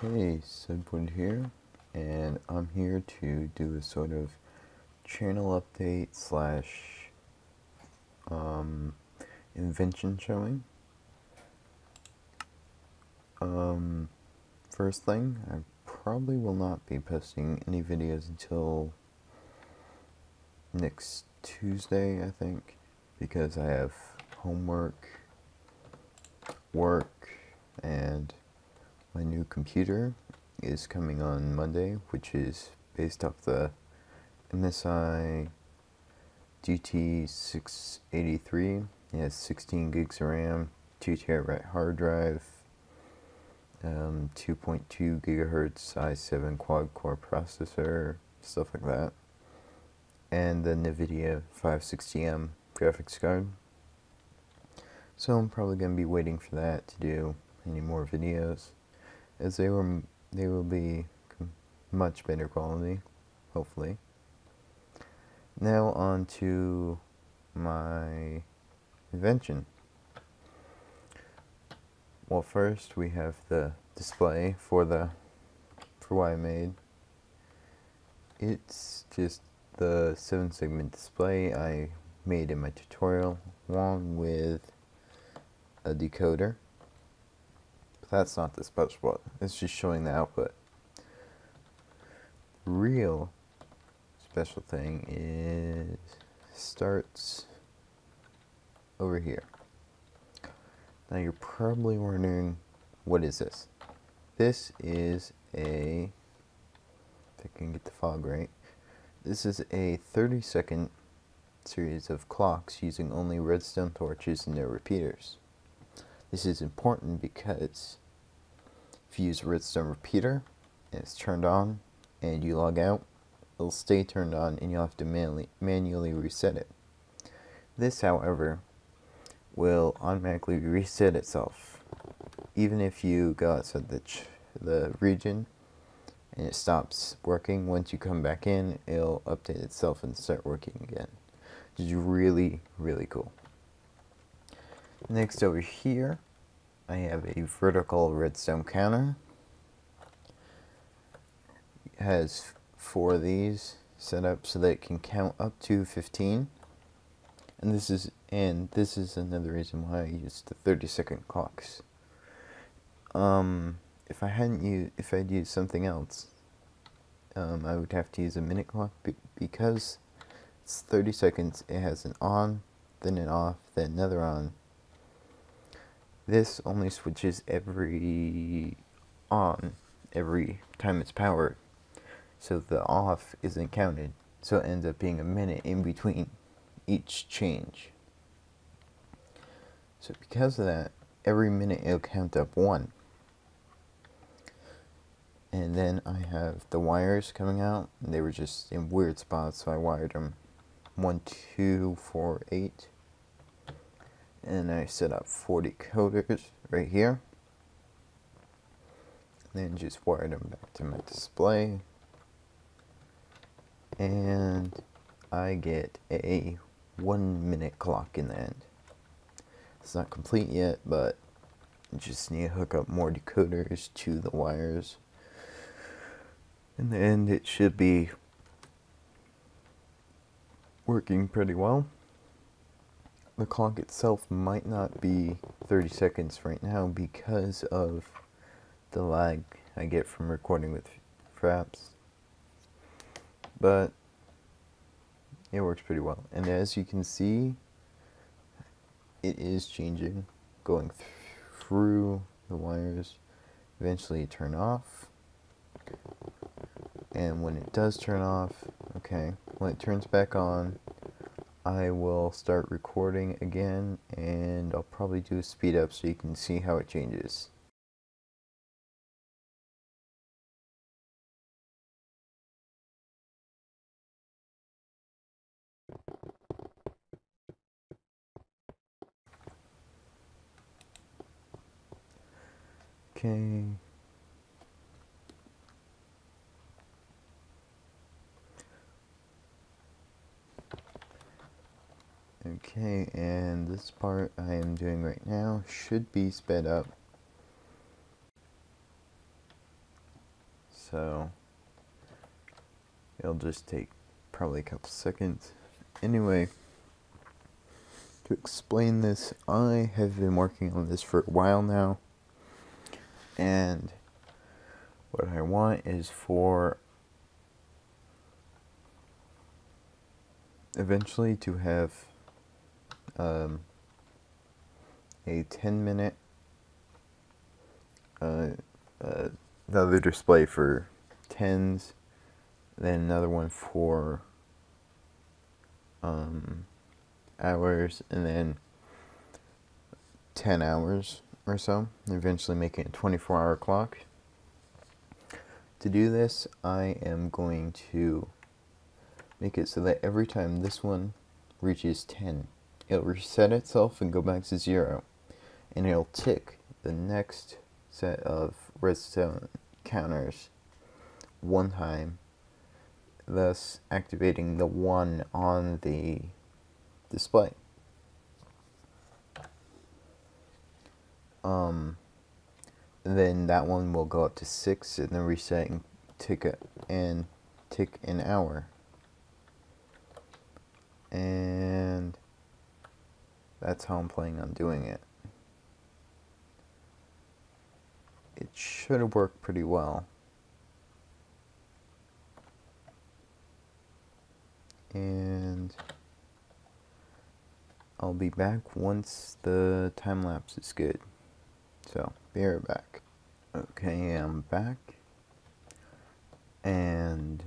Hey, Sidwood here, and I'm here to do a sort of channel update slash invention showing. Um, First thing, I probably will not be posting any videos until next Tuesday, I think, because I have homework, work, and my new computer is coming on Monday, which is based off the MSI GT683. It has 16 gigs of RAM, 2 terabyte hard drive, 2.2 gigahertz i7 quad core processor, stuff like that, and the NVIDIA 560M graphics card. So I'm probably going to be waiting for that to do any more videos, as they will be much better quality, hopefully. Now on to my invention. Well, first we have the display for what I made. It's just the 7-segment display I made in my tutorial, along with a decoder. But that's not the special part. It's just showing the output. The real special thing starts over here. Now you're probably wondering, what is this? This is if I can get the fog right, this is a 30-second series of clocks using only redstone torches and their repeaters. This is important because if you use a redstone repeater and it's turned on and you log out, it'll stay turned on and you'll have to manually reset it. This, however, will automatically reset itself. Even if you go outside the region and it stops working, once you come back in, it'll update itself and start working again. Which is really, really cool. Next over here, I have a vertical redstone counter. It has 4 of these set up so that it can count up to 15. And this is another reason why I used the 30-second clocks. If I'd used something else, I would have to use a minute clock, because it's 30 seconds. It has an on, then an off, then another on. This only switches every on every time it's powered, so the off isn't counted. So it ends up being a minute in between each change. So because of that, every minute it'll count up 1. And then I have the wires coming out. They were just in weird spots, so I wired them 1, 2, 4, 8. And I set up 4 decoders right here. Then just wired them back to my display. And I get a 1-minute clock in the end. It's not complete yet, but I just need to hook up more decoders to the wires. In the end, it should be working pretty well. The clock itself might not be 30 seconds right now because of the lag I get from recording with Fraps, but it works pretty well. And as you can see, it is changing, going through the wires. Eventually it turn off, and when it does turn off, okay, when it turns back on, I will start recording again, and I'll probably do a speed up so you can see how it changes. Okay. Okay, and this part I am doing right now should be sped up. so it'll just take probably a couple seconds. Anyway, to explain this, I have been working on this for a while now, and what I want is for eventually to have a 10-minute another display for 10s, then another one for hours, and then 10 hours or so, and eventually making a 24-hour clock. To do this, I am going to make it so that every time this one reaches 10, it'll reset itself and go back to 0, and it'll tick the next set of redstone counters one time, thus activating the 1 on the display. Then that one will go up to 6 and then reset and tick an hour. And that's how I'm planning on doing it. It should work pretty well. And I'll be back once the time lapse is good. So, be right back. Okay, I'm back. And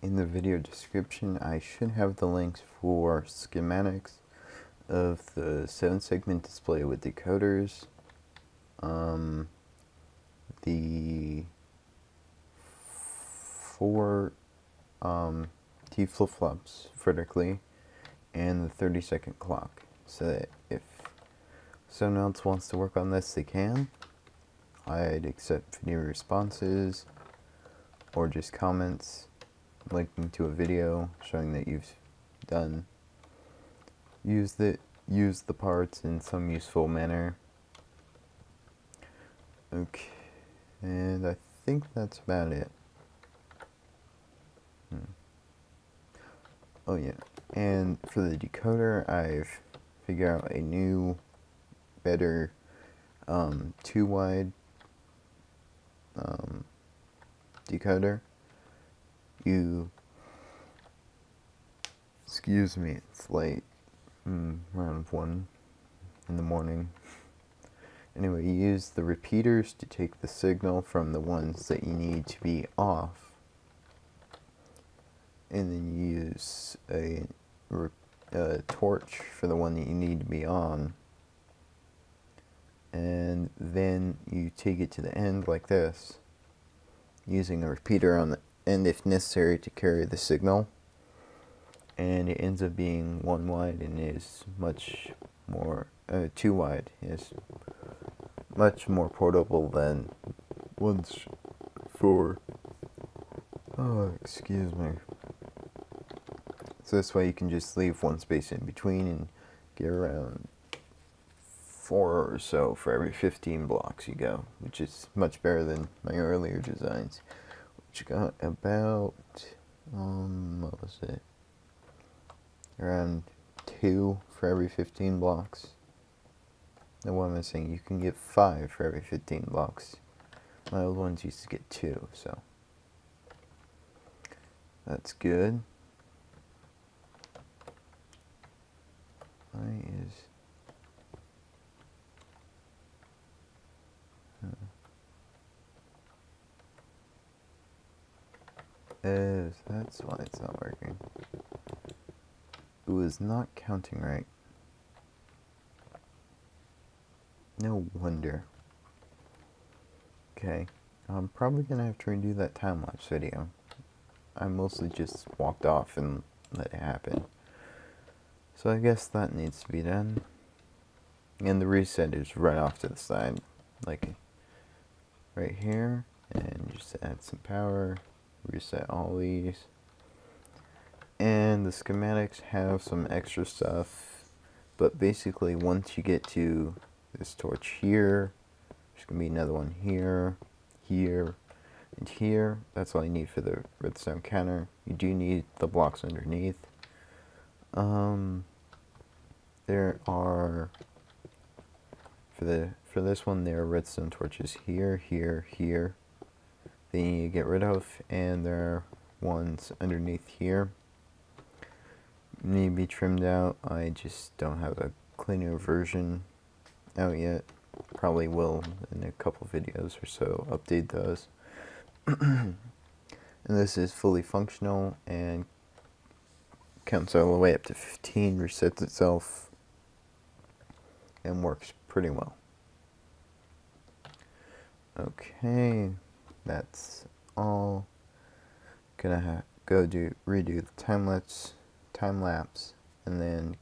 in the video description, I should have the links for schematics of the 7-segment display with decoders, the 4 T flip-flops vertically, and the 30-second clock, so that if someone else wants to work on this, they can. I'd accept video responses or just comments linking to a video showing that you've used the parts in some useful manner. Okay, and I think that's about it. Oh yeah, and for the decoder, I've figured out a new, better 2-wide decoder. Excuse me, it's late, around 1 in the morning. Anyway, you use the repeaters to take the signal from the ones that you need to be off, and then you use a torch for the one that you need to be on, and then you take it to the end like this, using a repeater on the end if necessary to carry the signal, and it ends up being 1-wide and is much more 2-wide is much more portable than ones for excuse me. So this way you can just leave one space in between and get around 4 or so for every 15 blocks you go, which is much better than my earlier designs, which got about what was it, around 2 for every 15 blocks. No, what am I saying? You can get 5 for every 15 blocks. My old ones used to get 2, so that's good. That's why it's not working. It was not counting right. No wonder. Okay, I'm probably gonna have to redo that time-lapse video. I mostly just walked off and let it happen. So I guess that needs to be done. And the reset is right off to the side, like right here, and just add some power, reset all these. And the schematics have some extra stuff, but basically once you get to this torch here, there's gonna be another one here, here, And here, that's all you need for the redstone counter. You do need the blocks underneath. There are, for this one, there are redstone torches here, here, here, that you need to get rid of, and there are ones underneath here. Need to be trimmed out. I just don't have a cleaner version out yet. Probably will in a couple videos or so update those. And this is fully functional and counts all the way up to 15, resets itself, and works pretty well. Okay, that's all. Gonna go redo the time lapse, and then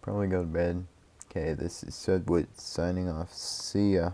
probably go to bed. Okay, this is Sedwood signing off. See ya.